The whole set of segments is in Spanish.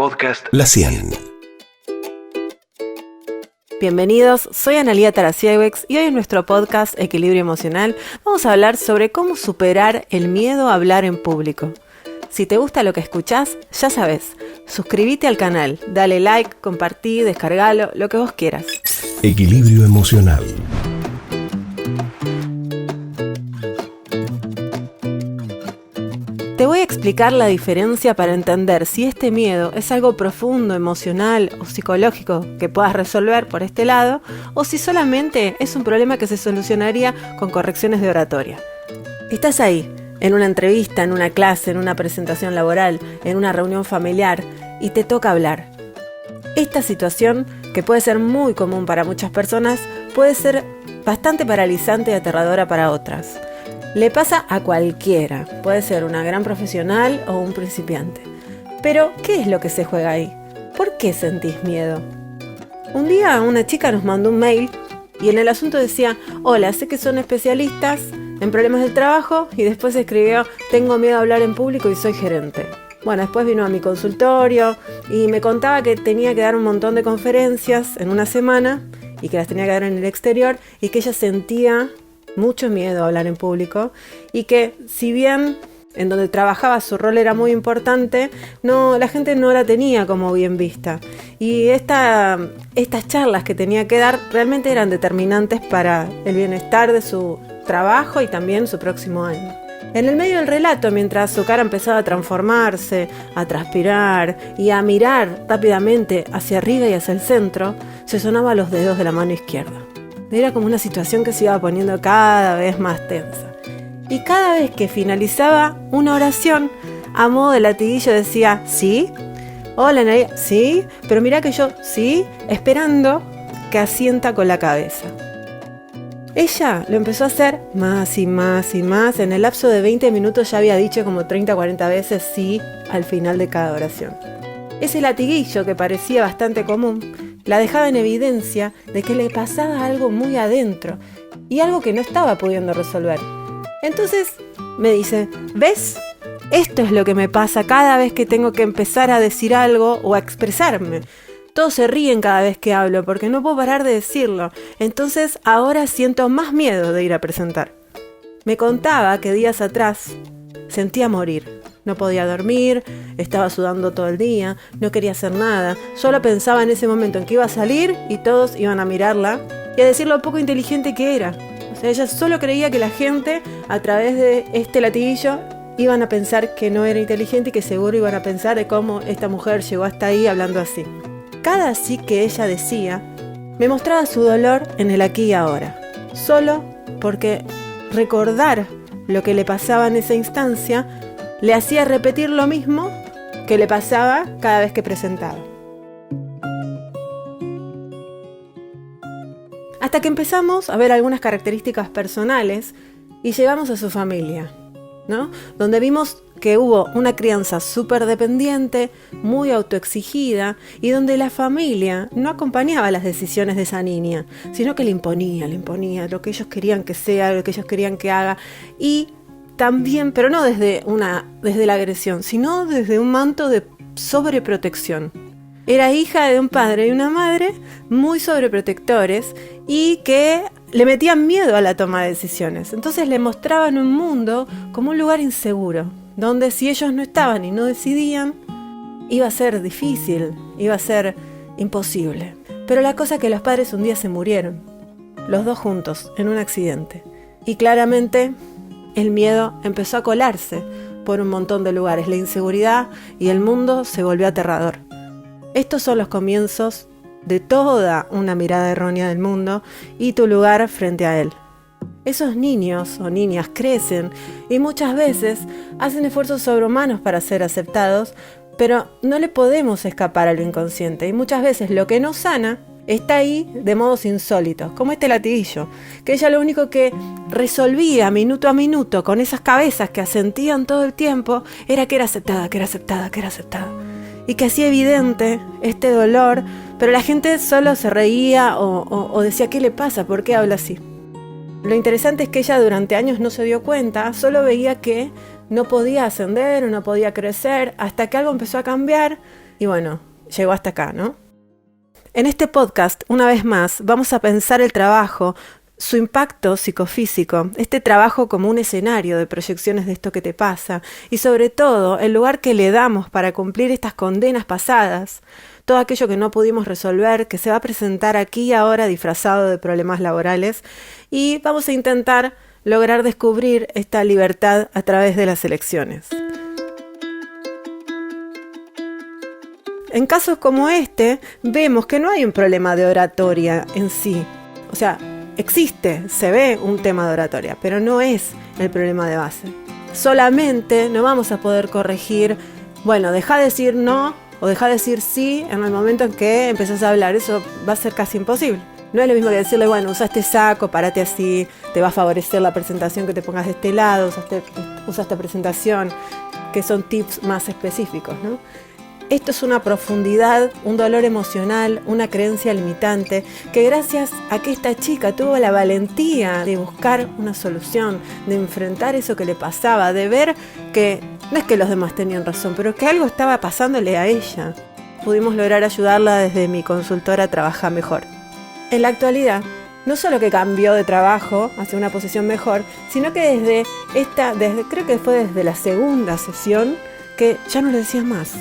Podcast La 100. Bienvenidos, soy Analía Tarasiewicz y hoy en nuestro podcast Equilibrio Emocional vamos a hablar sobre cómo superar el miedo a hablar en público. Si te gusta lo que escuchás, ya sabes, suscríbete al canal, dale like, compartí, descargalo, lo que vos quieras. Equilibrio Emocional. Te voy a explicar la diferencia para entender si este miedo es algo profundo, emocional o psicológico que puedas resolver por este lado, o si solamente es un problema que se solucionaría con correcciones de oratoria. Estás ahí, en una entrevista, en una clase, en una presentación laboral, en una reunión familiar, y te toca hablar. Esta situación, que puede ser muy común para muchas personas, puede ser bastante paralizante y aterradora para otras. Le pasa a cualquiera, puede ser una gran profesional o un principiante. Pero, ¿qué es lo que se juega ahí? ¿Por qué sentís miedo? Un día una chica nos mandó un mail y en el asunto decía: hola, sé que son especialistas en problemas del trabajo, y después escribió: tengo miedo a hablar en público y soy gerente. Bueno, después vino a mi consultorio y me contaba que tenía que dar un montón de conferencias en una semana y que las tenía que dar en el exterior y que ella sentía mucho miedo a hablar en público y que, si bien en donde trabajaba su rol era muy importante, la gente no la tenía como bien vista. Y estas charlas que tenía que dar realmente eran determinantes para el bienestar de su trabajo y también su próximo año. En el medio del relato, mientras su cara empezaba a transformarse, a transpirar y a mirar rápidamente hacia arriba y hacia el centro, se sonaban los dedos de la mano izquierda. Era como una situación que se iba poniendo cada vez más tensa. Y cada vez que finalizaba una oración, a modo de latiguillo decía: ¿sí? Hola, Analía, ¿sí? Pero mirá que yo, ¿sí? Esperando que asienta con la cabeza. Ella lo empezó a hacer más y más y más. En el lapso de 20 minutos ya había dicho como 30 o 40 veces sí al final de cada oración. Ese latiguillo, que parecía bastante común, la dejaba en evidencia de que le pasaba algo muy adentro y algo que no estaba pudiendo resolver. Entonces me dice: ¿ves? Esto es lo que me pasa cada vez que tengo que empezar a decir algo o a expresarme. Todos se ríen cada vez que hablo porque no puedo parar de decirlo. Entonces ahora siento más miedo de ir a presentar. Me contaba que días atrás sentía morir. No podía dormir, estaba sudando todo el día, no quería hacer nada. Solo pensaba en ese momento en que iba a salir y todos iban a mirarla y a decir lo poco inteligente que era. O sea, ella solo creía que la gente, a través de este latiguillo, iban a pensar que no era inteligente y que seguro iban a pensar de cómo esta mujer llegó hasta ahí hablando así. Cada sí que ella decía, me mostraba su dolor en el aquí y ahora. Solo porque recordar lo que le pasaba en esa instancia le hacía repetir lo mismo que le pasaba cada vez que presentaba. Hasta que empezamos a ver algunas características personales y llegamos a su familia, ¿no? Donde vimos que hubo una crianza súper dependiente, muy autoexigida, y donde la familia no acompañaba las decisiones de esa niña, sino que le imponía lo que ellos querían que sea, lo que ellos querían que haga. Y también, pero no desde la agresión, sino desde un manto de sobreprotección. Era hija de un padre y una madre muy sobreprotectores y que le metían miedo a la toma de decisiones. Entonces le mostraban un mundo como un lugar inseguro, donde si ellos no estaban y no decidían, iba a ser difícil, iba a ser imposible. Pero la cosa es que los padres un día se murieron, los dos juntos, en un accidente. Y claramente el miedo empezó a colarse por un montón de lugares. La inseguridad y el mundo se volvió aterrador. Estos son los comienzos de toda una mirada errónea del mundo y tu lugar frente a él. Esos niños o niñas crecen y muchas veces hacen esfuerzos sobrehumanos para ser aceptados, pero no le podemos escapar a lo inconsciente. Y muchas veces lo que nos sana está ahí de modos insólitos, como este latiguillo, que ella lo único que resolvía minuto a minuto con esas cabezas que asentían todo el tiempo era que era aceptada, que era aceptada, que era aceptada. Y que hacía evidente este dolor, pero la gente solo se reía o decía: ¿qué le pasa? ¿Por qué habla así? Lo interesante es que ella durante años no se dio cuenta, solo veía que no podía ascender, no podía crecer, hasta que algo empezó a cambiar y bueno, llegó hasta acá, ¿no? En este podcast, una vez más, vamos a pensar el trabajo, su impacto psicofísico, este trabajo como un escenario de proyecciones de esto que te pasa y sobre todo el lugar que le damos para cumplir estas condenas pasadas, todo aquello que no pudimos resolver, que se va a presentar aquí y ahora disfrazado de problemas laborales y vamos a intentar lograr descubrir esta libertad a través de las elecciones. En casos como este, vemos que no hay un problema de oratoria en sí. O sea, existe, se ve un tema de oratoria, pero no es el problema de base. Solamente no vamos a poder corregir, bueno, deja de decir no o deja de decir sí en el momento en que empezás a hablar. Eso va a ser casi imposible. No es lo mismo que decirle, bueno, usa este saco, párate así, te va a favorecer la presentación que te pongas de este lado, usa esta presentación, que son tips más específicos, ¿no? Esto es una profundidad, un dolor emocional, una creencia limitante, que gracias a que esta chica tuvo la valentía de buscar una solución, de enfrentar eso que le pasaba, de ver que no es que los demás tenían razón, pero que algo estaba pasándole a ella. Pudimos lograr ayudarla desde mi consultora Trabaja Mejor. En la actualidad, no solo que cambió de trabajo hacia una posición mejor, sino que creo que fue desde la segunda sesión que ya no le decía más.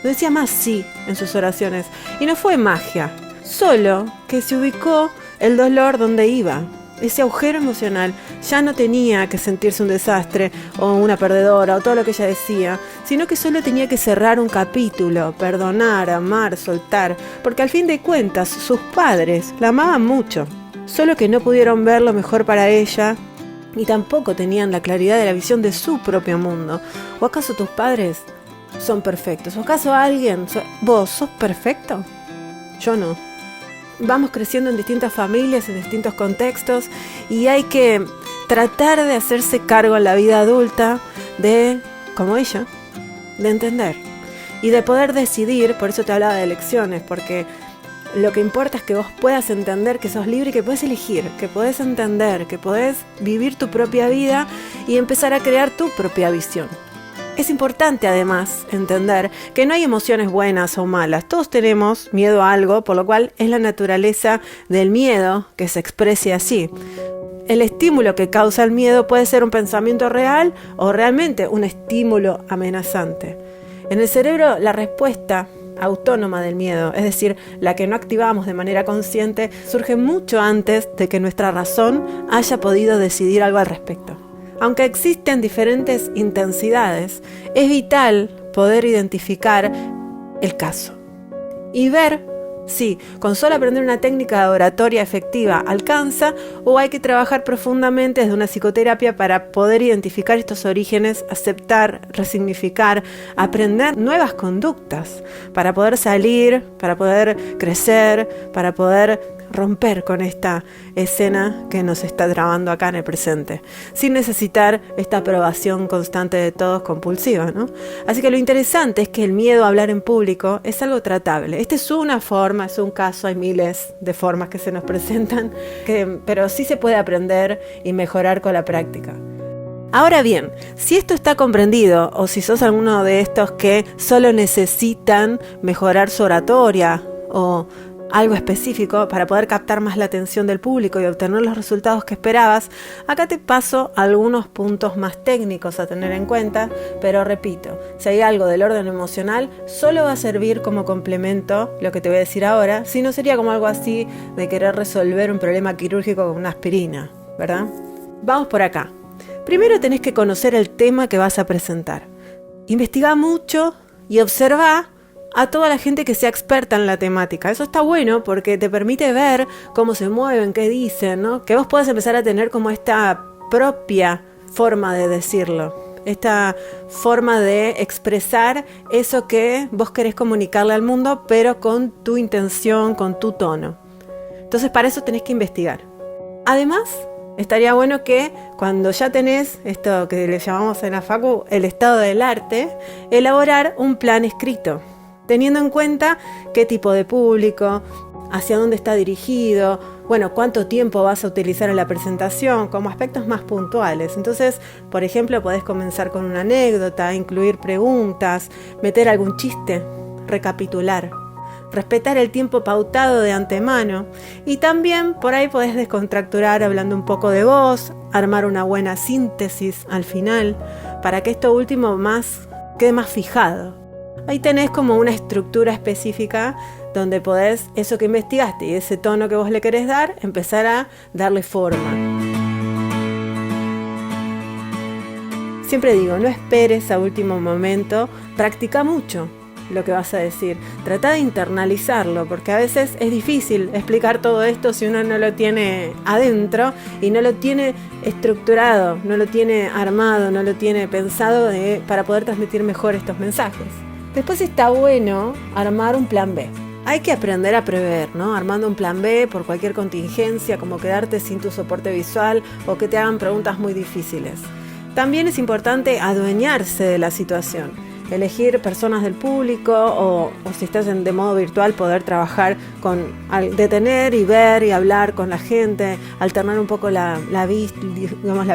No decía más sí en sus oraciones. Y no fue magia, solo que se ubicó el dolor donde iba. Ese agujero emocional ya no tenía que sentirse un desastre o una perdedora o todo lo que ella decía, sino que solo tenía que cerrar un capítulo, perdonar, amar, soltar, porque al fin de cuentas sus padres la amaban mucho, solo que no pudieron ver lo mejor para ella y tampoco tenían la claridad de la visión de su propio mundo. ¿O acaso tus padres son perfectos? ¿O acaso vos sos perfecto? Yo no. Vamos creciendo en distintas familias, en distintos contextos y hay que tratar de hacerse cargo en la vida adulta de, como ella, de entender y de poder decidir. Por eso te hablaba de elecciones, porque lo que importa es que vos puedas entender que sos libre y que podés elegir, que podés entender, que podés vivir tu propia vida y empezar a crear tu propia visión. Es importante además entender que no hay emociones buenas o malas. Todos tenemos miedo a algo, por lo cual es la naturaleza del miedo que se exprese así. El estímulo que causa el miedo puede ser un pensamiento real o realmente un estímulo amenazante. En el cerebro, la respuesta autónoma del miedo, es decir, la que no activamos de manera consciente, surge mucho antes de que nuestra razón haya podido decidir algo al respecto. Aunque existen diferentes intensidades, es vital poder identificar el caso y ver si con solo aprender una técnica de oratoria efectiva alcanza o hay que trabajar profundamente desde una psicoterapia para poder identificar estos orígenes, aceptar, resignificar, aprender nuevas conductas para poder salir, para poder crecer, para poder romper con esta escena que nos está trabando acá en el presente, sin necesitar esta aprobación constante de todos compulsiva, ¿no? Así que lo interesante es que el miedo a hablar en público es algo tratable. Esta es una forma, es un caso, hay miles de formas que se nos presentan, pero sí se puede aprender y mejorar con la práctica. Ahora bien, si esto está comprendido o si sos alguno de estos que solo necesitan mejorar su oratoria o algo específico para poder captar más la atención del público y obtener los resultados que esperabas, acá te paso algunos puntos más técnicos a tener en cuenta, pero repito, si hay algo del orden emocional, solo va a servir como complemento lo que te voy a decir ahora, si no sería como algo así de querer resolver un problema quirúrgico con una aspirina, ¿verdad? Vamos por acá. Primero tenés que conocer el tema que vas a presentar. Investigá mucho y observá a toda la gente que sea experta en la temática. Eso está bueno porque te permite ver cómo se mueven, qué dicen, ¿no? Que vos puedas empezar a tener como esta propia forma de decirlo, esta forma de expresar eso que vos querés comunicarle al mundo, pero con tu intención, con tu tono. Entonces para eso tenés que investigar. Además, estaría bueno que cuando ya tenés esto que le llamamos en la facu el estado del arte, elaborar un plan escrito, teniendo en cuenta qué tipo de público, hacia dónde está dirigido, bueno, cuánto tiempo vas a utilizar en la presentación, como aspectos más puntuales. Entonces, por ejemplo, podés comenzar con una anécdota, incluir preguntas, meter algún chiste, recapitular, respetar el tiempo pautado de antemano, y también por ahí podés descontracturar hablando un poco de vos, armar una buena síntesis al final, para que esto último quede más fijado. Ahí tenés como una estructura específica donde podés, eso que investigaste y ese tono que vos le querés dar, empezar a darle forma. Siempre digo, no esperes a último momento, practica mucho lo que vas a decir. Trata de internalizarlo, porque a veces es difícil explicar todo esto si uno no lo tiene adentro y no lo tiene estructurado, no lo tiene armado, no lo tiene pensado para poder transmitir mejor estos mensajes. Después está bueno armar un plan B. Hay que aprender a prever, ¿no? Armando un plan B por cualquier contingencia, como quedarte sin tu soporte visual o que te hagan preguntas muy difíciles. También es importante adueñarse de la situación. Elegir personas del público o si estás de modo virtual, poder trabajar detener y ver y hablar con la gente, alternar un poco la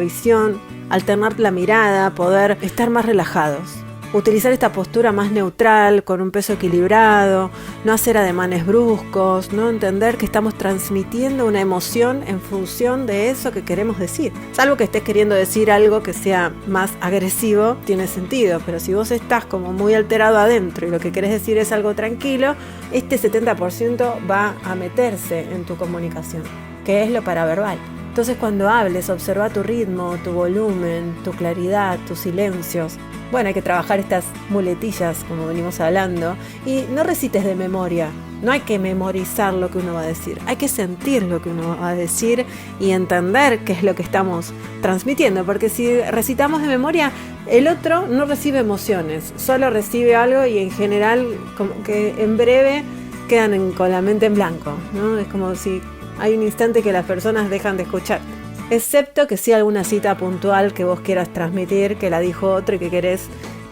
visión, alternar la mirada, poder estar más relajados. Utilizar esta postura más neutral, con un peso equilibrado, no hacer ademanes bruscos, no entender que estamos transmitiendo una emoción en función de eso que queremos decir. Salvo que estés queriendo decir algo que sea más agresivo, tiene sentido, pero si vos estás como muy alterado adentro y lo que querés decir es algo tranquilo, este 70% va a meterse en tu comunicación, que es lo paraverbal. Entonces cuando hables, observa tu ritmo, tu volumen, tu claridad, tus silencios. Bueno, hay que trabajar estas muletillas, como venimos hablando, y no recites de memoria. No hay que memorizar lo que uno va a decir. Hay que sentir lo que uno va a decir y entender qué es lo que estamos transmitiendo. Porque si recitamos de memoria, el otro no recibe emociones, solo recibe algo y en general, como que en breve, quedan con la mente en blanco, ¿no? Es como si hay un instante que las personas dejan de escuchar. Excepto que sea alguna cita puntual que vos quieras transmitir, que la dijo otro y que querés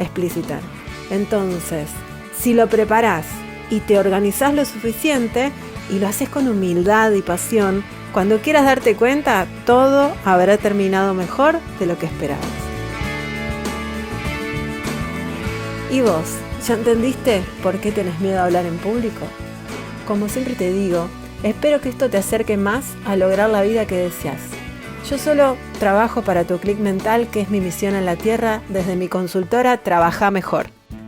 explicitar. Entonces, si lo preparás y te organizás lo suficiente y lo haces con humildad y pasión, cuando quieras darte cuenta, todo habrá terminado mejor de lo que esperabas. ¿Y vos? ¿Ya entendiste por qué tenés miedo a hablar en público? Como siempre te digo, espero que esto te acerque más a lograr la vida que deseas. Yo solo trabajo para tu clic mental, que es mi misión en la Tierra, desde mi consultora Trabaja Mejor.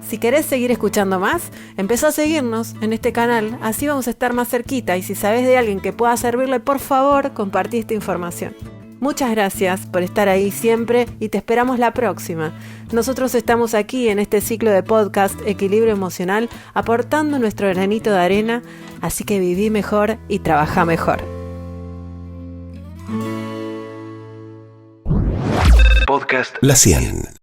Si querés seguir escuchando más, empezá a seguirnos en este canal, así vamos a estar más cerquita, y si sabés de alguien que pueda servirle, por favor, compartí esta información. Muchas gracias por estar ahí siempre y te esperamos la próxima. Nosotros estamos aquí en este ciclo de podcast Equilibrio Emocional, aportando nuestro granito de arena, así que viví mejor y trabajá mejor. Podcast La 100.